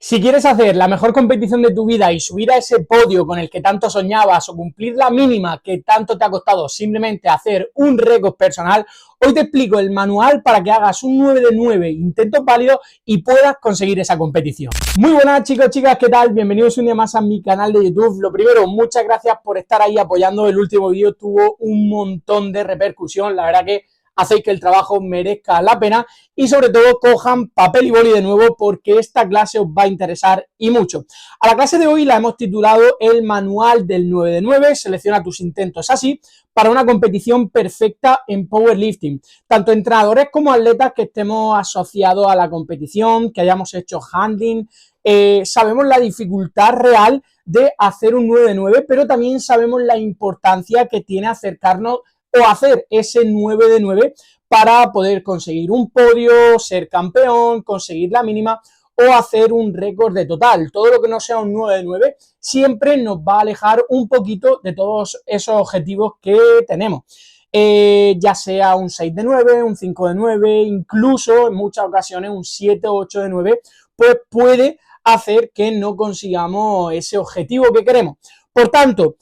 Si quieres hacer la mejor competición de tu vida y subir a ese podio con el que tanto soñabas o cumplir la mínima que tanto te ha costado simplemente hacer un récord personal, hoy te explico el manual para que hagas un 9 de 9 intentos válidos y puedas conseguir esa competición. Muy buenas chicos, chicas, ¿qué tal? Bienvenidos un día más a mi canal de YouTube. Lo primero, muchas gracias por estar ahí apoyando. El último vídeo tuvo un montón de repercusión, la verdad que hacéis que el trabajo merezca la pena y sobre todo cojan papel y boli de nuevo porque esta clase os va a interesar y mucho. A la clase de hoy la hemos titulado el manual del 9 de 9, selecciona tus intentos así para una competición perfecta en powerlifting. Tanto entrenadores como atletas que estemos asociados a la competición, que hayamos hecho handling, sabemos la dificultad real de hacer un 9 de 9, pero también sabemos la importancia que tiene acercarnos o hacer ese 9 de 9 para poder conseguir un podio, ser campeón, conseguir la mínima o hacer un récord de total. Todo lo que no sea un 9 de 9 siempre nos va a alejar un poquito de todos esos objetivos que tenemos. Ya sea un 6 de 9, un 5 de 9, incluso en muchas ocasiones un 7 o 8 de 9, pues puede hacer que no consigamos ese objetivo que queremos. Por tanto,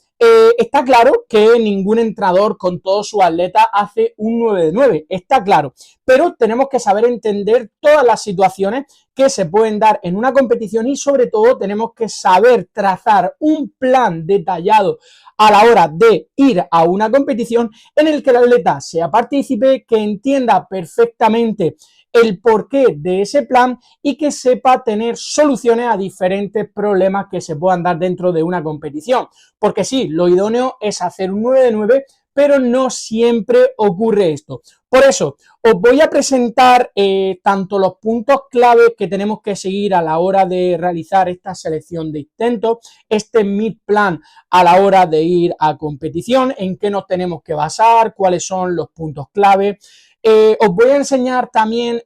está claro que ningún entrenador con todos sus atletas hace un 9 de 9, está claro, pero tenemos que saber entender todas las situaciones que se pueden dar en una competición y sobre todo tenemos que saber trazar un plan detallado a la hora de ir a una competición en el que el atleta sea partícipe, que entienda perfectamente el porqué de ese plan y que sepa tener soluciones a diferentes problemas que se puedan dar dentro de una competición. Porque sí, lo idóneo es hacer un 9 de 9, pero no siempre ocurre esto. Por eso, os voy a presentar tanto los puntos clave que tenemos que seguir a la hora de realizar esta selección de intentos, este mid plan a la hora de ir a competición, en qué nos tenemos que basar, cuáles son los puntos clave. Os voy a enseñar también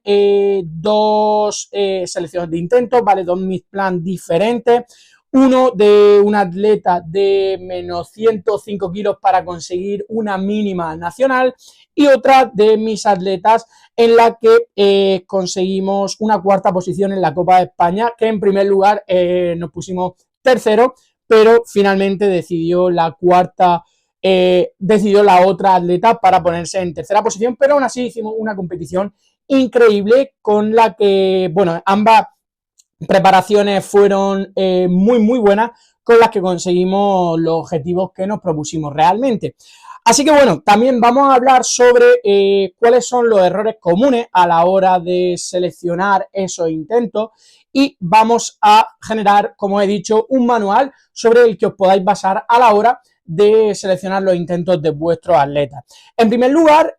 dos selecciones de intentos, ¿vale? Dos mid plan diferentes. Uno de un atleta de menos 105 kilos para conseguir una mínima nacional y otra de mis atletas en la que conseguimos una cuarta posición en la Copa de España, que en primer lugar nos pusimos tercero, pero finalmente decidió la otra atleta para ponerse en tercera posición, pero aún así hicimos una competición increíble con la que, bueno, ambas preparaciones fueron muy buenas con las que conseguimos los objetivos que nos propusimos realmente. Así que bueno, también vamos a hablar sobre cuáles son los errores comunes a la hora de seleccionar esos intentos y vamos a generar, como he dicho, un manual sobre el que os podáis basar a la hora de seleccionar los intentos de vuestros atletas. En primer lugar,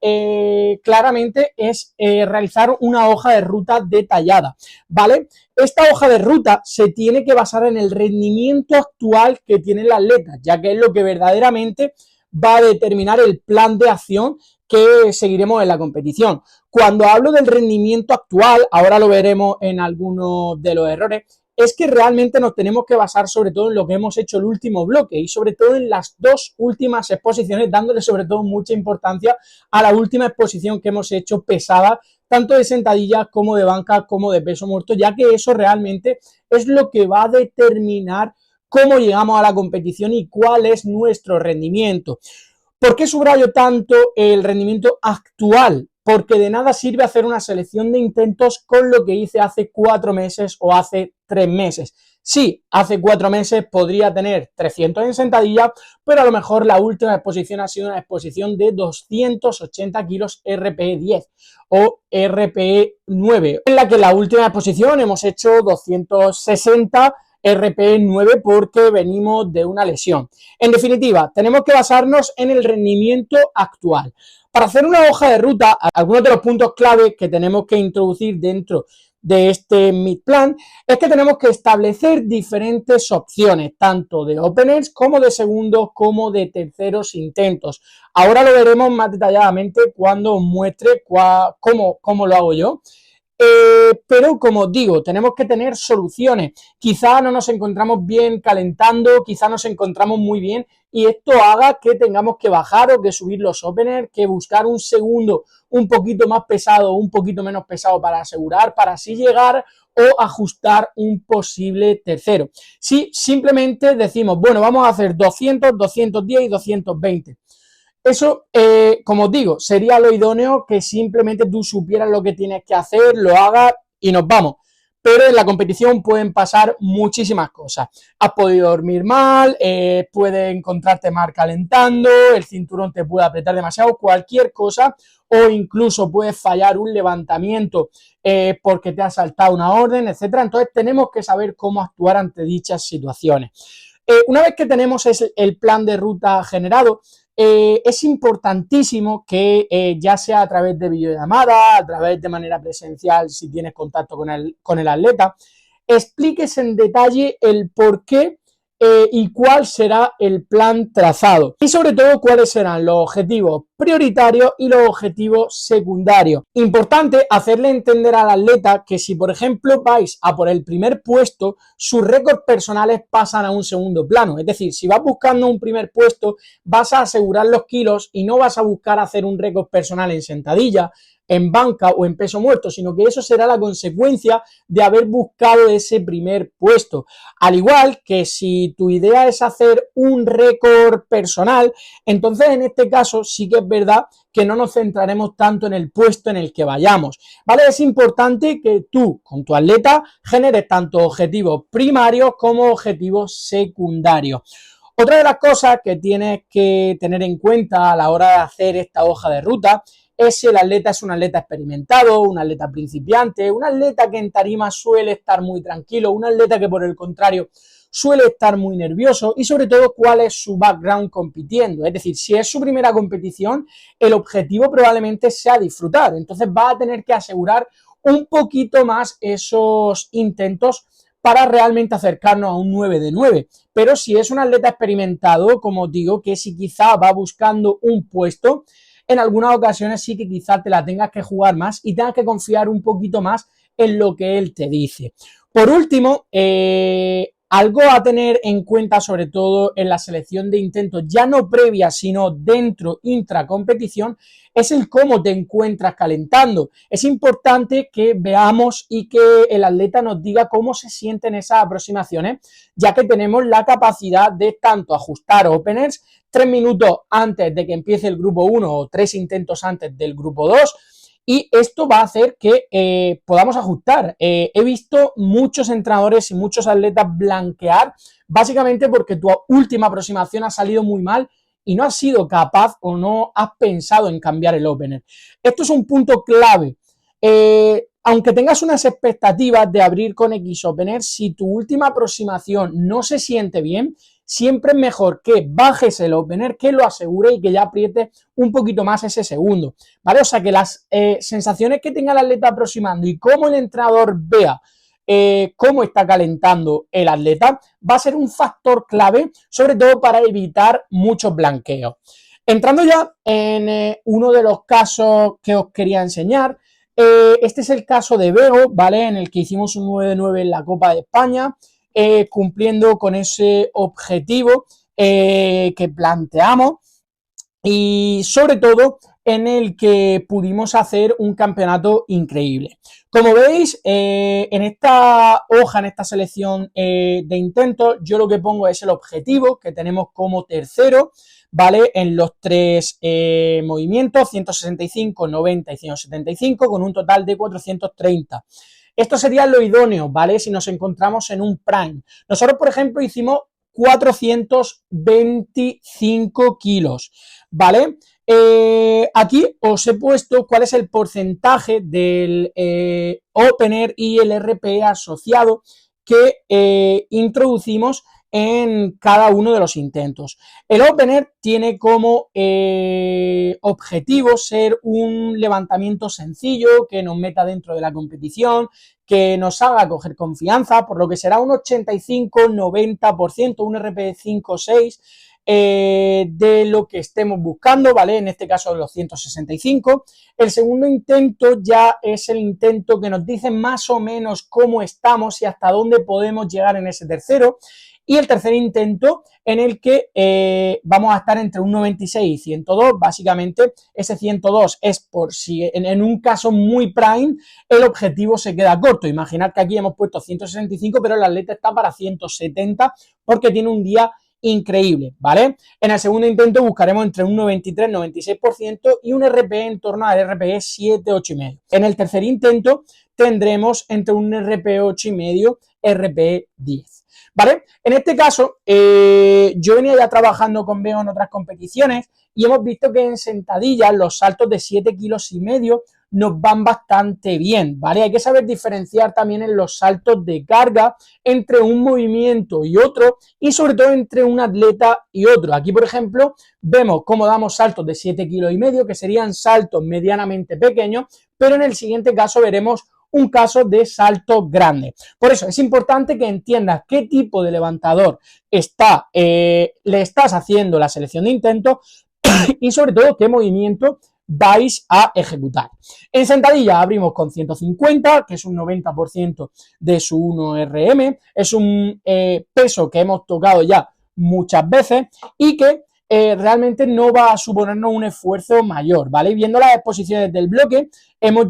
claramente es realizar una hoja de ruta detallada, ¿vale? Esta hoja de ruta se tiene que basar en el rendimiento actual que tiene el atleta, ya que es lo que verdaderamente va a determinar el plan de acción que seguiremos en la competición. Cuando hablo del rendimiento actual, ahora lo veremos en algunos de los errores, es que realmente nos tenemos que basar sobre todo en lo que hemos hecho el último bloque y sobre todo en las dos últimas exposiciones, dándole sobre todo mucha importancia a la última exposición que hemos hecho pesada, tanto de sentadillas como de banca como de peso muerto, ya que eso realmente es lo que va a determinar cómo llegamos a la competición y cuál es nuestro rendimiento. ¿Por qué subrayo tanto el rendimiento actual? Porque de nada sirve hacer una selección de intentos con lo que hice hace 4 meses o hace 3 meses. Sí, hace 4 meses podría tener 300 en sentadilla, pero a lo mejor la última exposición ha sido una exposición de 280 kilos RPE 10 o RPE 9, en la que la última exposición hemos hecho 260 RPE 9 porque venimos de una lesión. En definitiva, tenemos que basarnos en el rendimiento actual. Para hacer una hoja de ruta, algunos de los puntos clave que tenemos que introducir dentro de este mid plan es que tenemos que establecer diferentes opciones, tanto de openers como de segundos como de terceros intentos. Ahora lo veremos más detalladamente cuando os muestre cómo lo hago yo. Pero como digo, tenemos que tener soluciones. Quizá no nos encontramos bien calentando, quizá nos encontramos muy bien y esto haga que tengamos que bajar o que subir los openers, que buscar un segundo un poquito más pesado o un poquito menos pesado para asegurar, para así llegar o ajustar un posible tercero. Si simplemente decimos, bueno, vamos a hacer 200, 210 y 220. Eso, como os digo, sería lo idóneo, que simplemente tú supieras lo que tienes que hacer, lo hagas y nos vamos. Pero en la competición pueden pasar muchísimas cosas. Has podido dormir mal, puedes encontrarte mal calentando, el cinturón te puede apretar demasiado, cualquier cosa, o incluso puedes fallar un levantamiento porque te ha saltado una orden, etcétera. Entonces tenemos que saber cómo actuar ante dichas situaciones. Una vez que tenemos el plan de ruta generado, es importantísimo que ya sea a través de videollamada, a través de manera presencial, si tienes contacto con el atleta, expliques en detalle el por qué y cuál será el plan trazado. Y sobre todo, cuáles serán los objetivos prioritarios y los objetivos secundarios. Importante hacerle entender al atleta que si, por ejemplo, vais a por el primer puesto, sus récords personales pasan a un segundo plano. Es decir, si vas buscando un primer puesto, vas a asegurar los kilos y no vas a buscar hacer un récord personal en sentadilla, en banca o en peso muerto, sino que eso será la consecuencia de haber buscado ese primer puesto. Al igual que si tu idea es hacer un récord personal, entonces en este caso sí que es verdad que no nos centraremos tanto en el puesto en el que vayamos, ¿vale? Es importante que tú, con tu atleta, generes tanto objetivos primarios como objetivos secundarios. Otra de las cosas que tienes que tener en cuenta a la hora de hacer esta hoja de ruta es si el atleta es un atleta experimentado, un atleta principiante, un atleta que en tarima suele estar muy tranquilo, un atleta que por el contrario suele estar muy nervioso, y sobre todo cuál es su background compitiendo. Es decir, si es su primera competición, el objetivo probablemente sea disfrutar. Entonces va a tener que asegurar un poquito más esos intentos para realmente acercarnos a un 9 de 9. Pero si es un atleta experimentado, como os digo, que si quizá va buscando un puesto, en algunas ocasiones sí que quizás te la tengas que jugar más y tengas que confiar un poquito más en lo que él te dice. Por último, algo a tener en cuenta, sobre todo en la selección de intentos, ya no previa, sino dentro, intracompetición, es el cómo te encuentras calentando. Es importante que veamos y que el atleta nos diga cómo se sienten esas aproximaciones, ya que tenemos la capacidad de tanto ajustar openers 3 minutos antes de que empiece el grupo 1 o 3 intentos antes del grupo 2, y esto va a hacer que podamos ajustar. He visto muchos entrenadores y muchos atletas blanquear básicamente porque tu última aproximación ha salido muy mal y no has sido capaz o no has pensado en cambiar el opener. Esto es un punto clave. Aunque tengas unas expectativas de abrir con X opener, si tu última aproximación no se siente bien, siempre es mejor que bajes el opener, que lo asegure y que ya apriete un poquito más ese segundo, ¿vale? O sea, que las sensaciones que tenga el atleta aproximando y cómo el entrenador vea cómo está calentando el atleta va a ser un factor clave, sobre todo para evitar muchos blanqueos. Entrando ya en uno de los casos que os quería enseñar, este es el caso de Bego, ¿vale? En el que hicimos un 9 de 9 en la Copa de España, cumpliendo con ese objetivo que planteamos, y sobre todo en el que pudimos hacer un campeonato increíble. Como veis, en esta hoja, en esta selección de intentos, yo lo que pongo es el objetivo que tenemos como tercero, ¿vale? En los tres movimientos, 165, 90 y 175, con un total de 430. Esto sería lo idóneo, ¿vale? Si nos encontramos en un prime. Nosotros, por ejemplo, hicimos 425 kilos, ¿vale? Aquí os he puesto cuál es el porcentaje del opener y el RPE asociado que introducimos en cada uno de los intentos. El opener tiene como objetivo ser un levantamiento sencillo que nos meta dentro de la competición, que nos haga coger confianza, por lo que será un 85-90%, un RPE 5-6 de lo que estemos buscando, ¿vale? En este caso los 165. El segundo intento ya es el intento que nos dice más o menos cómo estamos y hasta dónde podemos llegar en ese tercero. y el tercer intento en el que vamos a estar entre un 96 y 102, básicamente ese 102 es por si en un caso muy prime el objetivo se queda corto. Imaginad que aquí hemos puesto 165, pero el atleta está para 170 porque tiene un día increíble, ¿vale? En el segundo intento buscaremos entre un 93-96% y un RPE en torno al RPE 7, 8,5. En el tercer intento tendremos entre un RPE 8,5, RPE 10. ¿Vale? En este caso, yo venía ya trabajando con Bego en otras competiciones y hemos visto que en sentadillas los saltos de 7,5 kilos nos van bastante bien, ¿vale? Hay que saber diferenciar también en los saltos de carga entre un movimiento y otro y sobre todo entre un atleta y otro. Aquí, por ejemplo, vemos cómo damos saltos de 7,5 kilos, que serían saltos medianamente pequeños, pero en el siguiente caso veremos un caso de salto grande. Por eso es importante que entiendas qué tipo de levantador le estás haciendo la selección de intentos y sobre todo qué movimiento vais a ejecutar. En sentadilla abrimos con 150, que es un 90% de su 1RM, es un peso que hemos tocado ya muchas veces y que realmente no va a suponernos un esfuerzo mayor, ¿vale? Viendo las exposiciones del bloque, hemos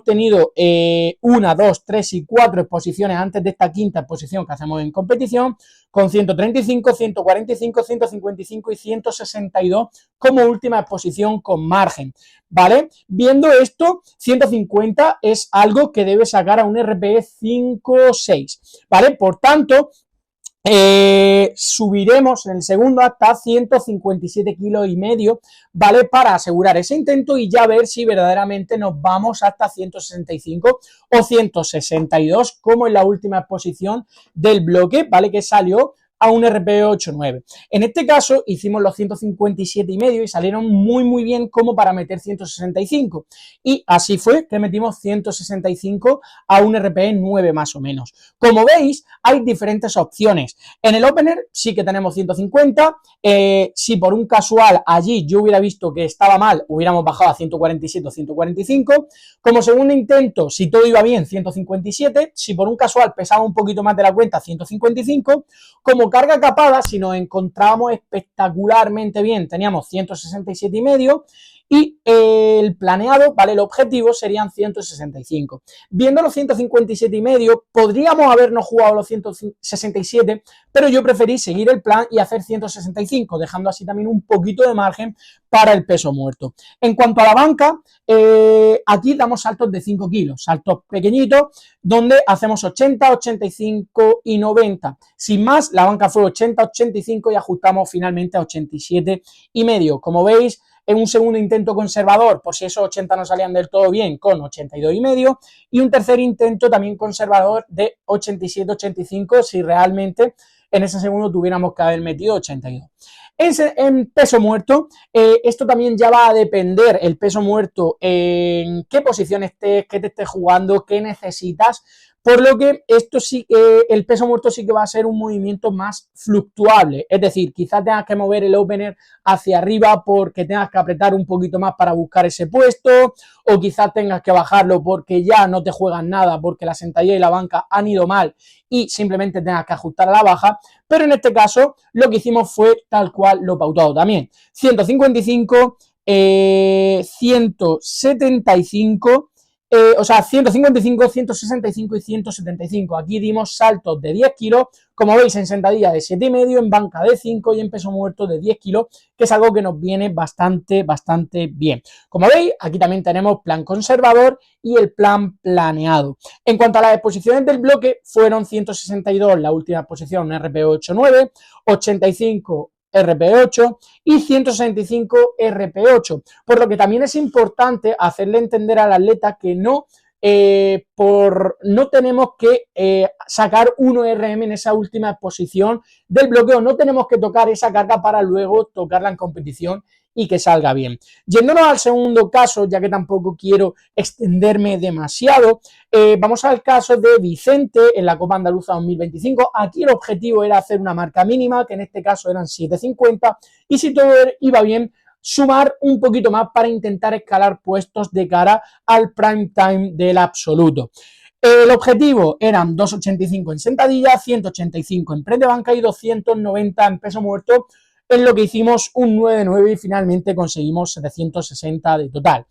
tenido 1, 2, 3 y 4 exposiciones antes de esta quinta exposición que hacemos en competición, con 135, 145, 155 y 162 como última exposición con margen, ¿vale? Viendo esto, 150 es algo que debe sacar a un RPE 5 o 6, ¿vale? Por tanto, subiremos en el segundo hasta 157,5 kilos, ¿vale? Para asegurar ese intento y ya ver si verdaderamente nos vamos hasta 165 o 162 como en la última exposición del bloque, ¿vale? Que salió a un RPE 8,9. En este caso hicimos los 157,5 y salieron muy bien como para meter 165 y así fue que metimos 165 a un RPE 9 más o menos. Como veis, hay diferentes opciones. En el opener sí que tenemos 150, si por un casual allí yo hubiera visto que estaba mal, hubiéramos bajado a 147 o 145. Como segundo intento, si todo iba bien, 157, si por un casual pesaba un poquito más de la cuenta, 155. Como carga capada, si nos encontrábamos espectacularmente bien, teníamos 167,5 y el planeado, ¿vale? El objetivo serían 165. Viendo los 157,5, podríamos habernos jugado los 167, pero yo preferí seguir el plan y hacer 165, dejando así también un poquito de margen para el peso muerto. En cuanto a la banca, aquí damos saltos de 5 kilos, saltos pequeñitos, donde hacemos 80, 85 y 90. Sin más, la banca fue 80, 85 y ajustamos finalmente a 87,5. Como veis, en un segundo intento conservador, por si esos 80 no salían del todo bien, con 82,5, y un tercer intento también conservador de 87, 85, si realmente en ese segundo tuviéramos que haber metido 82. En peso muerto, esto también ya va a depender, el peso muerto, en qué posición estés, qué te estés jugando, qué necesitas, por lo que esto sí, el peso muerto sí que va a ser un movimiento más fluctuable, es decir, quizás tengas que mover el opener hacia arriba porque tengas que apretar un poquito más para buscar ese puesto, o quizás tengas que bajarlo porque ya no te juegan nada, porque la sentadilla y la banca han ido mal y simplemente tengas que ajustar a la baja, pero en este caso lo que hicimos fue tal cual lo pautado también, 155, 175, o sea, 155, 165 y 175. Aquí dimos saltos de 10 kilos, como veis en sentadilla de 7,5, en banca de 5 y en peso muerto de 10 kilos, que es algo que nos viene bastante bien. Como veis, aquí también tenemos plan conservador y el plan planeado. En cuanto a las exposiciones del bloque, fueron 162 la última exposición, RPE 8,9, 85 RP8 y 165 RP8, por lo que también es importante hacerle entender al atleta que no tenemos que sacar 1 RM en esa última exposición del bloqueo, no tenemos que tocar esa carga para luego tocarla en competición y que salga bien. Yéndonos al segundo caso, ya que tampoco quiero extenderme demasiado, vamos al caso de Vicente en la Copa Andaluza 2025. Aquí el objetivo era hacer una marca mínima, que en este caso eran 7,50, y si todo iba bien, sumar un poquito más para intentar escalar puestos de cara al prime time del absoluto. El objetivo eran 285 en sentadilla, 185 en press de banca y 290 en peso muerto, en lo que hicimos un 9 de 9 y finalmente conseguimos 760 de total.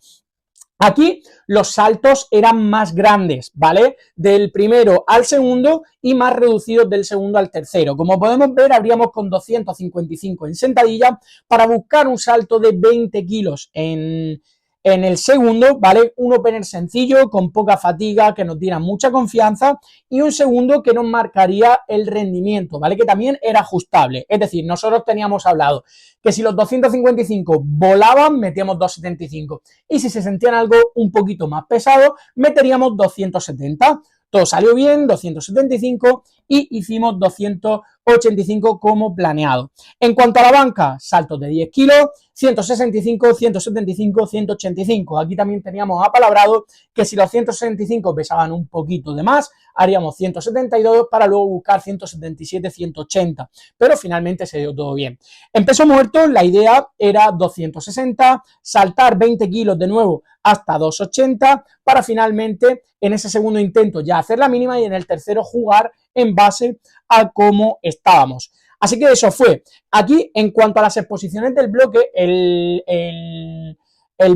Aquí los saltos eran más grandes, ¿vale? Del primero al segundo y más reducidos del segundo al tercero. Como podemos ver, abríamos con 255 en sentadilla para buscar un salto de 20 kilos en el segundo, ¿vale? Un opener sencillo, con poca fatiga, que nos diera mucha confianza, y un segundo que nos marcaría el rendimiento, ¿vale? Que también era ajustable. Es decir, nosotros teníamos hablado que si los 255 volaban, metíamos 275. Y si se sentían algo un poquito más pesado, meteríamos 270. Todo salió bien, 275 y hicimos 285 como planeado. En cuanto a la banca, saltos de 10 kilos, 165, 175, 185. Aquí también teníamos apalabrado que si los 165 pesaban un poquito de más, haríamos 172 para luego buscar 177, 180. Pero finalmente se dio todo bien. En peso muerto, la idea era 260, saltar 20 kilos de nuevo hasta 280 para finalmente en ese segundo intento ya hacer la mínima y en el tercero jugar en base a cómo estábamos. Así que eso fue. Aquí, en cuanto a las exposiciones del bloque, el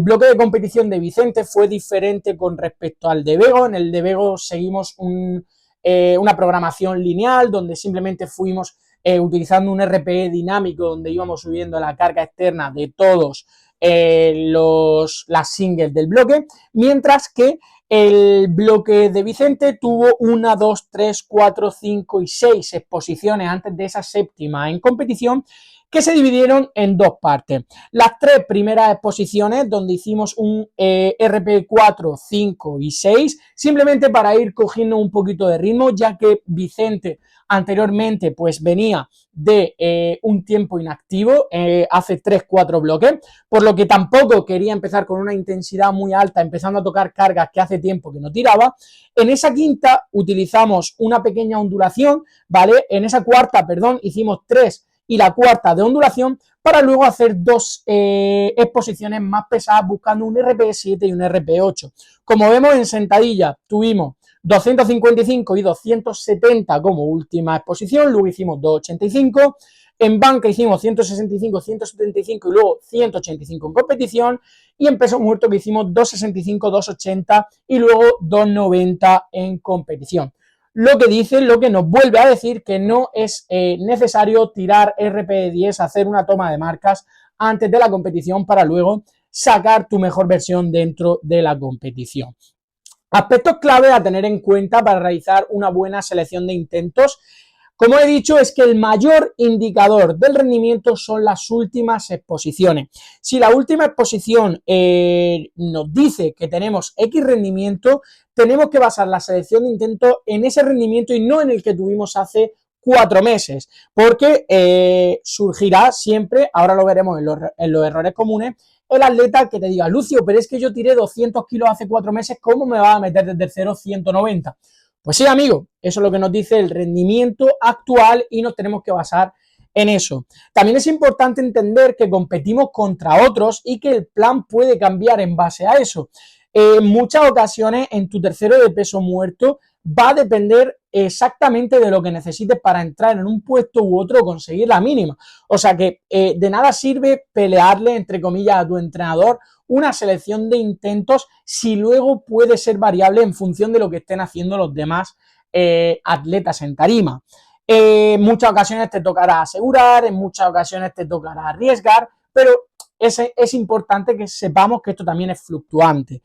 bloque de competición de Vicente fue diferente con respecto al de Bego. En el de Bego seguimos una programación lineal donde simplemente fuimos utilizando un RPE dinámico donde íbamos subiendo la carga externa de todos las singles del bloque, mientras que el bloque de Vicente tuvo 1, 2, 3, 4, 5 y 6 exposiciones antes de esa séptima en competición, que se dividieron en dos partes. Las tres primeras exposiciones, donde hicimos un RP 4, 5 y 6, simplemente para ir cogiendo un poquito de ritmo, ya que Vicente anteriormente pues venía de un tiempo inactivo, hace 3-4 bloques, por lo que tampoco quería empezar con una intensidad muy alta, empezando a tocar cargas que hace tiempo que no tiraba. En esa quinta utilizamos una pequeña ondulación, ¿vale? En esa cuarta, perdón, hicimos 3 y la cuarta de ondulación para luego hacer dos exposiciones más pesadas buscando un RP7 y un RP8. Como vemos en sentadilla tuvimos 255 y 270 como última exposición, luego hicimos 285, en banca hicimos 165, 175 y luego 185 en competición, y en peso muerto que hicimos 265, 280 y luego 290 en competición. Lo que nos vuelve a decir que no es necesario tirar RP10, hacer una toma de marcas antes de la competición para luego sacar tu mejor versión dentro de la competición. Aspectos clave a tener en cuenta para realizar una buena selección de intentos. Como he dicho, es que el mayor indicador del rendimiento son las últimas exposiciones. Si la última exposición nos dice que tenemos X rendimiento, tenemos que basar la selección de intentos en ese rendimiento y no en el que tuvimos hace 4 meses, porque surgirá siempre, ahora lo veremos en los errores comunes, el atleta que te diga, Lucio, pero es que yo tiré 200 kilos hace 4 meses, ¿cómo me va a meter desde el 0 190? Pues sí, amigo, eso es lo que nos dice el rendimiento actual y nos tenemos que basar en eso. También es importante entender que competimos contra otros y que el plan puede cambiar en base a eso. En muchas ocasiones, en tu tercero de peso muerto, va a depender exactamente de lo que necesites para entrar en un puesto u otro o conseguir la mínima. O sea que de nada sirve pelearle, entre comillas, a tu entrenador una selección de intentos si luego puede ser variable en función de lo que estén haciendo los demás atletas en tarima. En muchas ocasiones te tocará asegurar, en muchas ocasiones te tocará arriesgar, pero es importante que sepamos que esto también es fluctuante.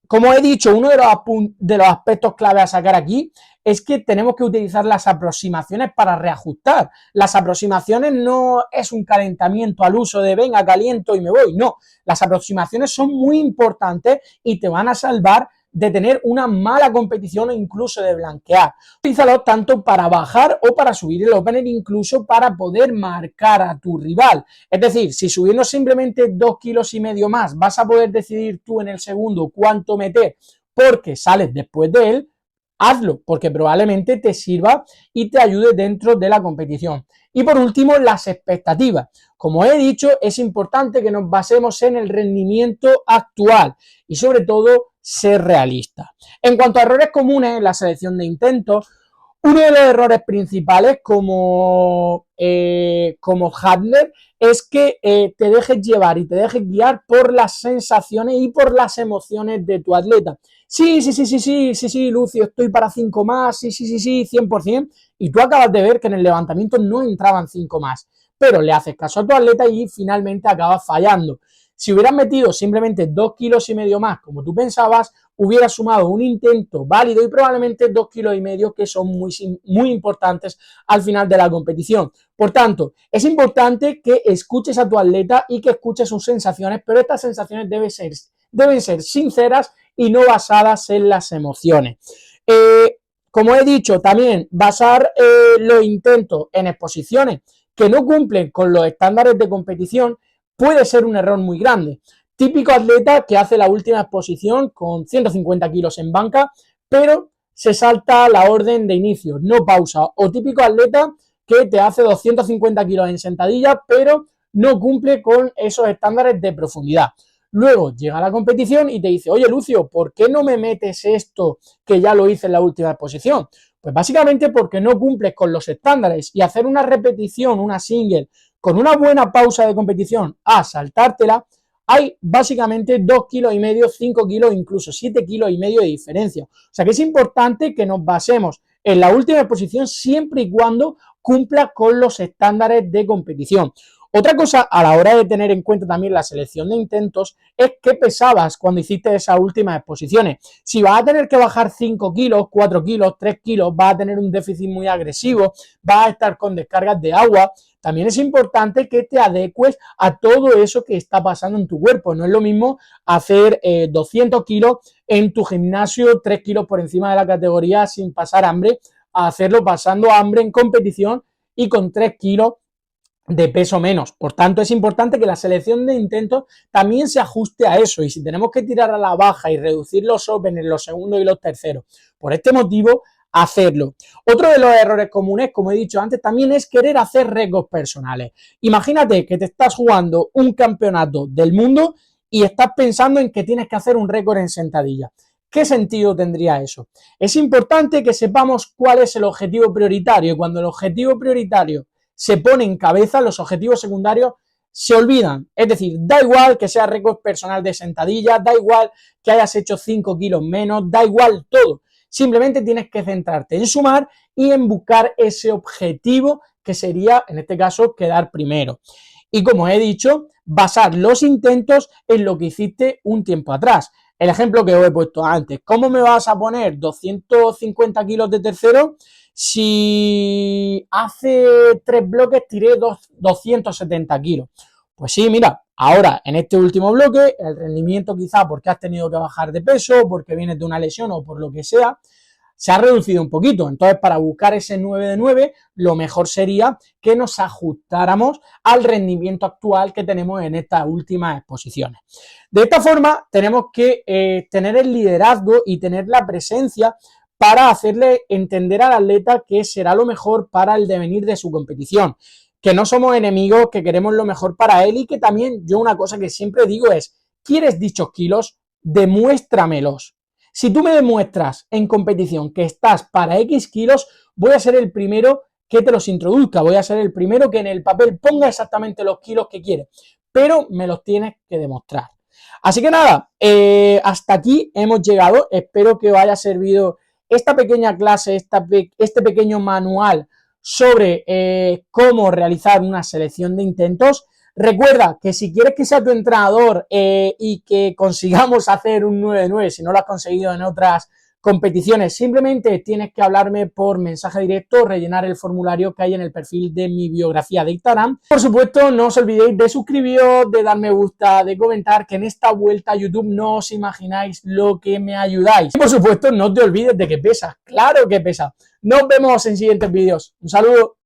Como he dicho, uno de los aspectos clave a sacar aquí es que tenemos que utilizar las aproximaciones para reajustar. Las aproximaciones no es un calentamiento al uso de venga, caliento y me voy. No, las aproximaciones son muy importantes y te van a salvar de tener una mala competición o incluso de blanquear. Utilízalo tanto para bajar o para subir el opener, incluso para poder marcar a tu rival. Es decir, si subiendo simplemente 2,5 kilos más vas a poder decidir tú en el segundo cuánto meter porque sales después de él, hazlo, porque probablemente te sirva y te ayude dentro de la competición. Y por último, las expectativas. Como he dicho, es importante que nos basemos en el rendimiento actual y sobre todo ser realista. En cuanto a errores comunes en la selección de intentos, uno de los errores principales como handler es que te dejes llevar y te dejes guiar por las sensaciones y por las emociones de tu atleta. Sí, Lucio, estoy para 5 más, sí, 100%. Y tú acabas de ver que en el levantamiento no entraban 5 más, pero le haces caso a tu atleta y finalmente acabas fallando. Si hubieras metido simplemente 2,5 kilos más, como tú pensabas, hubieras sumado un intento válido y probablemente 2,5 kilos que son muy importantes al final de la competición. Por tanto, es importante que escuches a tu atleta y que escuches sus sensaciones, pero estas sensaciones deben ser sinceras y no basadas en las emociones. Como he dicho, también basar los intentos en exposiciones que no cumplen con los estándares de competición puede ser un error muy grande. Típico atleta que hace la última exposición con 150 kilos en banca, pero se salta la orden de inicio, no pausa. O típico atleta que te hace 250 kilos en sentadilla, pero no cumple con esos estándares de profundidad. Luego llega a la competición y te dice, oye Lucio, ¿por qué no me metes esto que ya lo hice en la última exposición? Pues básicamente porque no cumples con los estándares y hacer una repetición, una single, con una buena pausa de competición a saltártela, hay básicamente 2,5 kilos, 5 kilos, incluso 7,5 kilos de diferencia. O sea que es importante que nos basemos en la última exposición siempre y cuando cumpla con los estándares de competición. Otra cosa a la hora de tener en cuenta también la selección de intentos es qué pesabas cuando hiciste esas últimas exposiciones. Si vas a tener que bajar 5 kilos, 4 kilos, 3 kilos, vas a tener un déficit muy agresivo, vas a estar con descargas de agua, también es importante que te adecues a todo eso que está pasando en tu cuerpo. No es lo mismo hacer 200 kilos en tu gimnasio, 3 kilos por encima de la categoría sin pasar hambre, a hacerlo pasando hambre en competición y con 3 kilos de peso menos. Por tanto, es importante que la selección de intentos también se ajuste a eso. Y si tenemos que tirar a la baja y reducir los open en los segundos y los terceros, por este motivo, hacerlo. Otro de los errores comunes, como he dicho antes, también es querer hacer récords personales. Imagínate que te estás jugando un campeonato del mundo y estás pensando en que tienes que hacer un récord en sentadilla. ¿Qué sentido tendría eso? Es importante que sepamos cuál es el objetivo prioritario y cuando el objetivo prioritario se pone en cabeza, los objetivos secundarios se olvidan. Es decir, da igual que sea récord personal de sentadilla, da igual que hayas hecho 5 kilos menos, da igual todo. Simplemente tienes que centrarte en sumar y en buscar ese objetivo que sería, en este caso, quedar primero. Y como he dicho, basar los intentos en lo que hiciste un tiempo atrás. El ejemplo que os he puesto antes, ¿cómo me vas a poner 250 kilos de tercero si hace 3 bloques tiré 270 kilos? Pues sí, mira, ahora en este último bloque, el rendimiento quizá porque has tenido que bajar de peso, porque vienes de una lesión o por lo que sea, se ha reducido un poquito. Entonces, para buscar ese 9 de 9, lo mejor sería que nos ajustáramos al rendimiento actual que tenemos en estas últimas exposiciones. De esta forma, tenemos que tener el liderazgo y tener la presencia para hacerle entender al atleta que será lo mejor para el devenir de su competición, que no somos enemigos, que queremos lo mejor para él y que también yo una cosa que siempre digo es, ¿quieres dichos kilos? Demuéstramelos. Si tú me demuestras en competición que estás para X kilos, voy a ser el primero que te los introduzca, voy a ser el primero que en el papel ponga exactamente los kilos que quieres, pero me los tienes que demostrar. Así que nada, hasta aquí hemos llegado, espero que os haya servido esta pequeña clase, este pequeño manual sobre cómo realizar una selección de intentos. Recuerda que si quieres que sea tu entrenador y que consigamos hacer un 9-9, si no lo has conseguido en otras competiciones, simplemente tienes que hablarme por mensaje directo, rellenar el formulario que hay en el perfil de mi biografía de Instagram. Por supuesto, no os olvidéis de suscribiros, de dar me gusta, de comentar, que en esta vuelta a YouTube no os imagináis lo que me ayudáis. Y por supuesto, no te olvides de que pesa, claro que pesa. Nos vemos en siguientes vídeos. Un saludo.